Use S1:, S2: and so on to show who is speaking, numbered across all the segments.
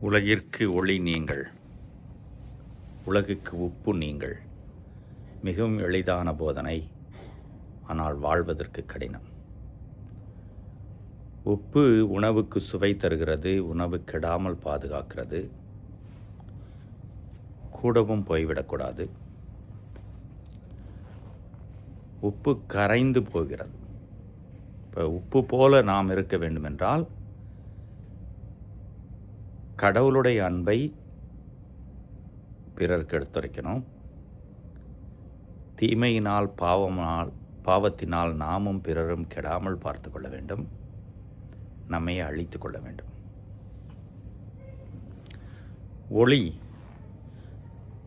S1: உலகிற்கு ஒளி நீங்கள், உலகுக்கு உப்பு நீங்கள். மிகவும் எளிதான போதனை, ஆனால் வாழ்வதற்கு கடினம். உப்பு உணவுக்கு சுவை தருகிறது, உணவு கெடாமல் பாதுகாக்கிறது. கூடவும் போய்விடக்கூடாது. உப்பு கரைந்து போகிறது. இப்போ உப்பு போல நாம் இருக்க வேண்டுமென்றால் கடவுளுடைய அன்பை பிறருக்கு எடுத்துரைக்கணும். தீமையினால் பாவத்தினால் நாமும் பிறரும் கெடாமல் பார்த்து கொள்ள வேண்டும். நம்மை அழித்து கொள்ள வேண்டும். ஒளி,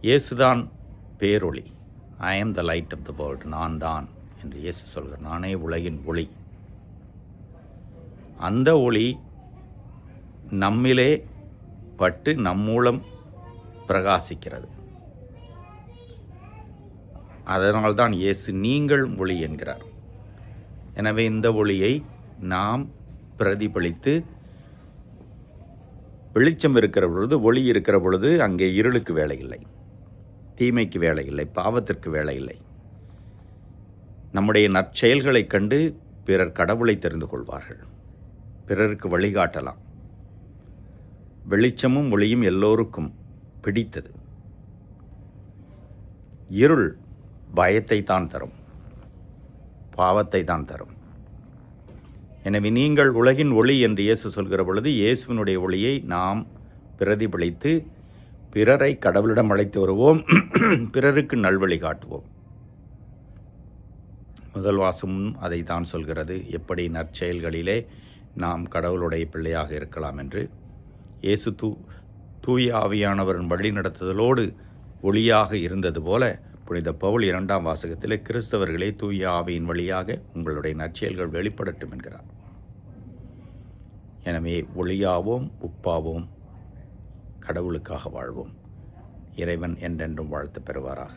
S1: இயேசுதான் பேரொளி. I am the light of the world. நான் தான் என்று இயேசு சொல்கிறார். நானே உலகின் ஒளி. அந்த ஒளி நம்மிலே பட்டு நம் மூலம் பிரகாசிக்கிறது. அதனால்தான் இயேசு நீங்கள் ஒளி என்கிறார். எனவே இந்த ஒளியை நாம் பிரதிபலித்து, வெளிச்சம் இருக்கிற பொழுது, ஒளி இருக்கிற பொழுது அங்கே இருளுக்கு வேலை இல்லை, தீமைக்கு வேலை இல்லை, பாவத்திற்கு வேலை இல்லை. நம்முடைய நற்செயல்களைக் கண்டு பிறர் கடவுளை தெரிந்து கொள்வார்கள், பிறருக்கு வழிகாட்டலாம். வெளிச்சமும் ஒளியும் எல்லோருக்கும் பிடித்தது. இருள் பயத்தை தான் தரும், பாவத்தை தான் தரும். எனவே நீங்கள் உலகின் ஒளி என்று இயேசு சொல்கிற பொழுது, இயேசுவினுடைய ஒளியை நாம் பிரதிபலித்து பிறரை கடவுளிடம் அழைத்து வருவோம், பிறருக்கு நல்வழி காட்டுவோம். முதல் வாசமும் அதை தான் சொல்கிறது. எப்படி நற்செயல்களிலே நாம் கடவுளுடைய பிள்ளையாக இருக்கலாம் என்று. இயேசு தூய ஆவியானவரின் வழி நடத்துதலோடு ஒளியாக இருந்தது போல, புனித பவுல் 2ஆம் வாசகத்திலே கிறிஸ்தவர்களே தூய ஆவியின் வழியாக உங்களுடைய நற்செயல்கள் வெளிப்படட்டும் என்கிறார். எனவே ஒளியாவோம், உப்பாவோம், கடவுளுக்காக வாழ்வோம். இறைவன் என்றென்றும் வாழ்த்து பெறுவாராக.